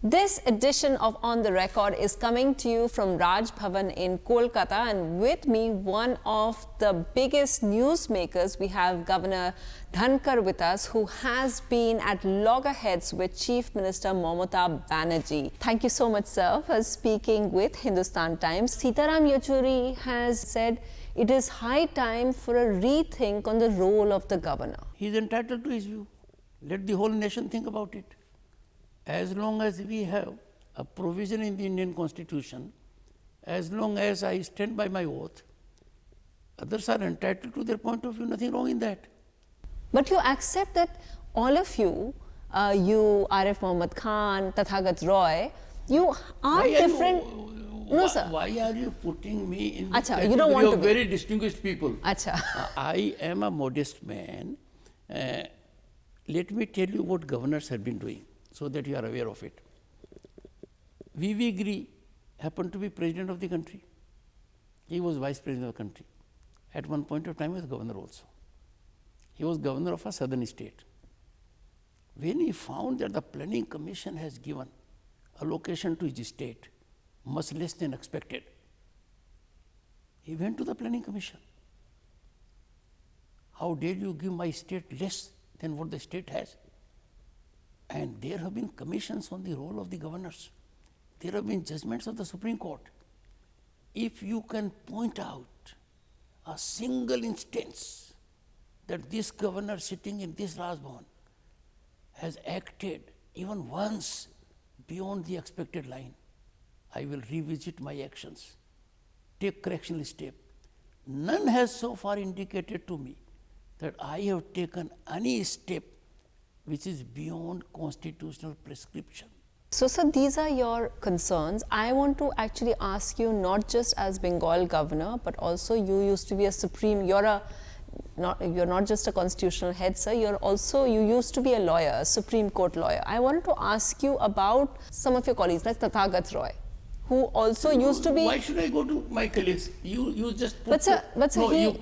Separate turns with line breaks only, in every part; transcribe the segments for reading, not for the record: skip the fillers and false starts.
This edition of On the Record is coming to you from Raj Bhavan in Kolkata, and with me, one of the biggest newsmakers. We have Governor Dhankhar with us, who has been at loggerheads with Chief Minister Mamata Banerjee. Thank you so much, sir, for speaking with Hindustan Times. Sunetra Choudhury has said it is high time for a rethink on the role of the governor.
He is entitled to his view. Let the whole nation think about it. As long as we have a provision in the Indian Constitution, as long as I stand by my oath, others are entitled to their point of view, nothing wrong in that.
But you accept that all of you, you, Arif Mohammad Khan, Tathagat Roy, you are different. No, sir.
Why are you putting me in the
Achha, you don't want to be.
Very distinguished people?
Achha.
I am a modest man. Let me tell you what governors have been doing, so that you are aware of it. V.V. Giri happened to be president of the country. He was vice president of the country. At one point of time, he was governor also. He was governor of a southern state. When he found that the planning commission has given allocation to his state, much less than expected, he went to the planning commission. How dare you give my state less than what the state has? And there have been commissions on the role of the governors. There have been judgments of the Supreme Court. If you can point out a single instance that this governor sitting in this Raj Bhavan has acted even once beyond the expected line, I will revisit my actions, take correctional step. None has so far indicated to me that I have taken any step which is beyond constitutional prescription.
So, sir, these are your concerns. I want to actually ask you, not just as Bengal governor, but also you used to be a supreme, you're not just a constitutional head, sir, you used to be a lawyer, a Supreme Court lawyer. I wanted to ask you about some of your colleagues, like Tathagat Roy, who also used to be...
Why should I go to my colleagues? You just put...
But sir,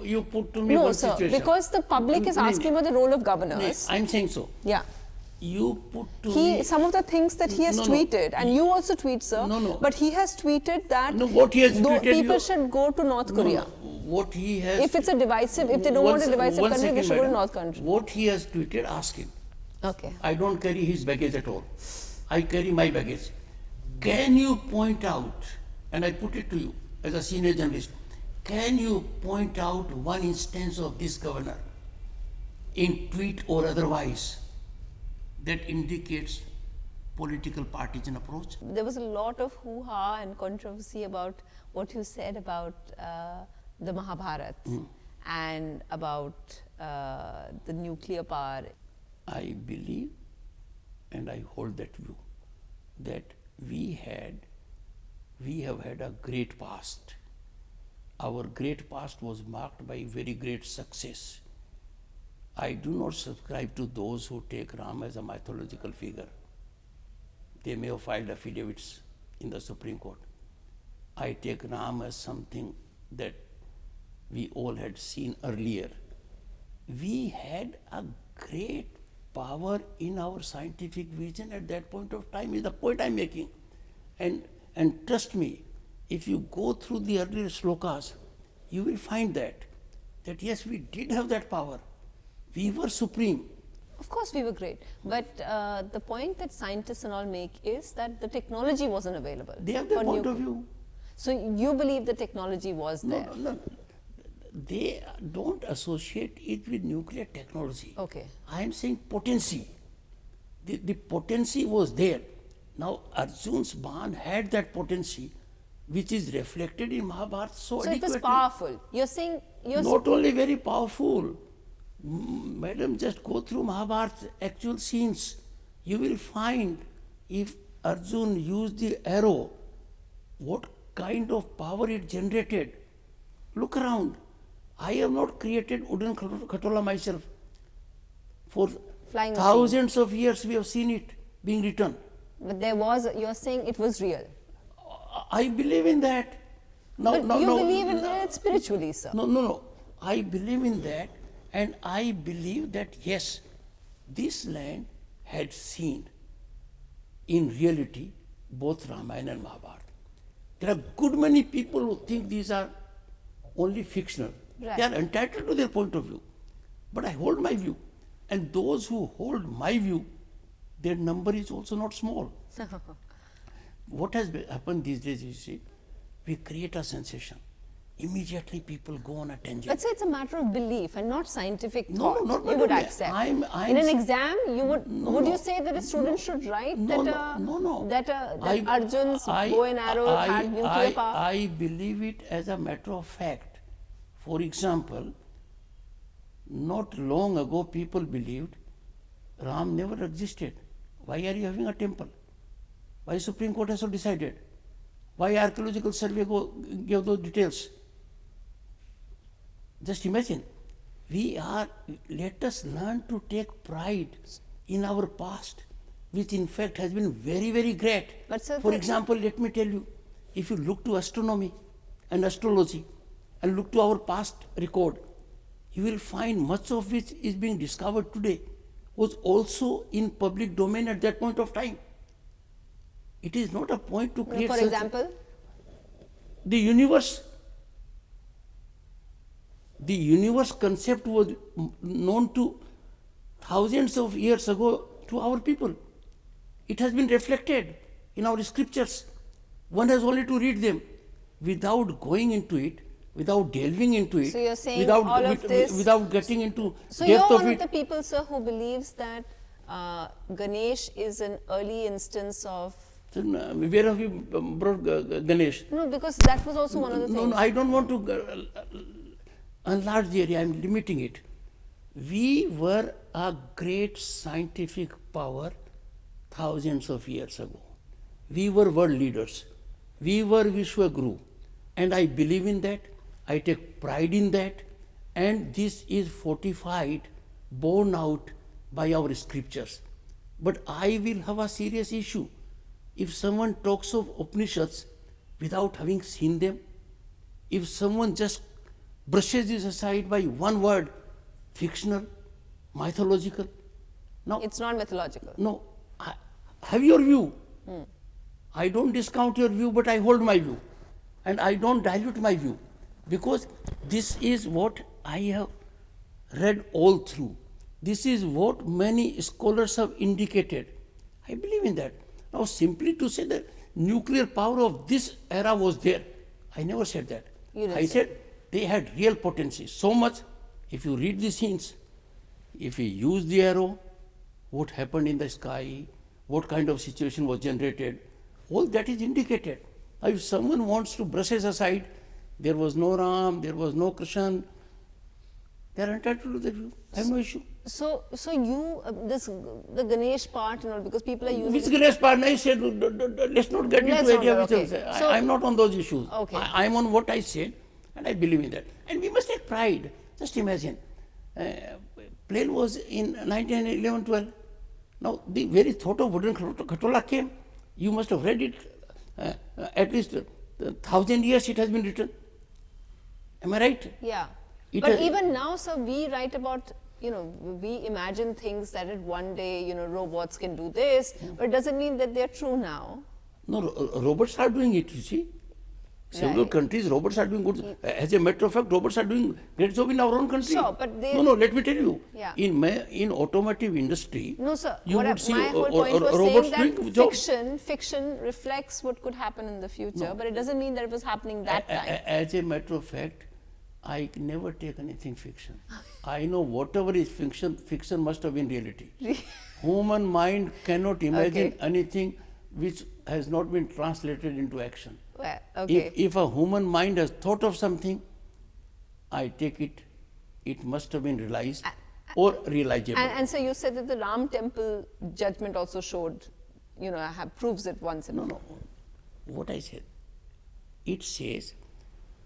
you put to me
no,
one
sir,
situation.
Because the public is asking about the role of governors.
I'm saying so.
Yeah.
You put to me...
Some of the things that he has tweeted, and you also tweet, sir. But he has tweeted that
what he has tweeted,
people should go to North Korea.
What he has...
If it's a divisive, if they don't want a divisive country, they should go to North country.
What he has tweeted, ask him.
Okay.
I don't carry his baggage at all. I carry my baggage. Can you point out, and I put it to you as a senior journalist, can you point out one instance of this governor in tweet or otherwise that indicates political partisan approach?
There was a lot of hoo-ha and controversy about what you said about the Mahabharat and about the nuclear power.
I believe, and I hold that view, that we have had a great past. Our great past was marked by very great success. I do not subscribe to those who take Ram as a mythological figure. They may have filed affidavits in the Supreme Court. I take Ram as something that we all had seen earlier. We had a great power in our scientific vision at that point of time, is the point I'm making. And trust me, if you go through the earlier slokas, you will find that yes, we did have that power. We were supreme.
Of course we were great, but the point that scientists and all make is that the technology wasn't available.
They have their point of view.
So you believe the technology was there?
No. They don't associate it with nuclear technology.
Okay.
I am saying potency. The potency was there. Now Arjun's Ban had that potency, which is reflected in Mahabharata so adequately.
It was powerful. You're saying...
Not only very powerful. Madam, just go through Mahabharata's actual scenes. You will find if Arjun used the arrow, what kind of power it generated. Look around. I have not created udan khatola myself. For
Flying
thousands of years we have seen it being written.
But there was, you're saying it was real.
I believe in that.
You believe in that spiritually, sir?
No. I believe in that, and I believe that yes, this land had seen in reality both Ramayana and Mahabharata. There are good many people who think these are only fictional.
Right.
They are entitled to their point of view. But I hold my view. And those who hold my view, their number is also not small. What has happened these days, you see, we create a sensation. Immediately people go on a tangent.
Let's say it's a matter of belief and not scientific
No,
thought.
not
you would
really.
accept.
I'm
In an exam, you would
No,
you say that a student should write
no.
that Arjun's bow and arrow had nuclear power?
I believe it as a matter of fact. For example, not long ago people believed Ram never existed. Why are you having a temple? Why Supreme Court has so decided? Why archaeological survey gave those details? Just imagine, let us learn to take pride in our past, which in fact has been very, very great.
But sir,
for example, let me tell you, if you look to astronomy and astrology and look to our past record, you will find much of which is being discovered today was also in public domain at that point of time. It is not a point to create.
For example?
The universe concept was known to thousands of years ago to our people. It has been reflected in our scriptures. One has only to read them without going into it, without delving into it,
So you're saying
without,
all of this,
without getting into
so you're
depth of
one
it.
of the people, sir, who believes that Ganesh is an early instance of...
Where have you brought Ganesh?
No, because that was also one of the things.
No, I don't want to enlarge the area, I am limiting it. We were a great scientific power thousands of years ago. We were world leaders. We were Vishwaguru. And I believe in that. I take pride in that. And this is fortified, borne out by our scriptures. But I will have a serious issue if someone talks of Upanishads without having seen them. If someone just brushes this aside by one word, fictional, mythological. Now,
It's not mythological.
No, have your view. I don't discount your view, but I hold my view. And I don't dilute my view. Because this is what I have read all through. This is what many scholars have indicated. I believe in that. Now, simply to say that nuclear power of this era was there, I never said that. I said they had real potency. So much, if you read these hints, if we use the arrow, what happened in the sky, what kind of situation was generated, all that is indicated. Now, if someone wants to brush it aside, there was no Ram, there was no Krishna, they are entitled to that view. I have no issue.
So you, the Ganesh part and all, because people are using...
Which Ganesh part? I said, let's not get into idea which else.
So,
I'm not on those issues.
Okay.
I'm on what I said, and I believe in that. And we must take pride. Just imagine, plane was in 1911-12. Now, the very thought of wooden khatola came. You must have read it. At least 1,000 years it has been written. Am I right?
Yeah. But even now, sir, we write about, we imagine things that one day, robots can do this, but it doesn't mean that they're true now.
No, robots are doing it, you see. Several countries, robots are doing good. As a matter of fact, robots are doing great job in our own country.
Sure, but they...
No, let me tell you.
Yeah.
In automotive industry...
No, sir.
You would see
my whole point was
robots
saying
doing
that fiction reflects what could happen in the future, but it doesn't mean that it was happening that time.
As a matter of fact, I never take anything fiction. I know whatever is fiction must have been reality. Human mind cannot imagine anything which has not been translated into action.
Well, okay.
If a human mind has thought of something, I take it must have been realized or realizable.
And so you said that the Ram temple judgment also showed, proves it once and
No. What I said, it says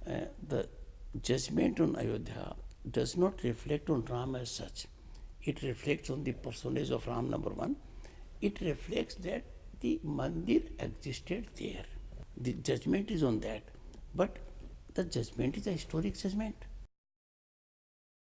the judgment on Ayodhya does not reflect on Ram as such. It reflects on the personage of Ram, number one. It reflects that the mandir existed there. The judgment is on that. But the judgment is a historic judgment.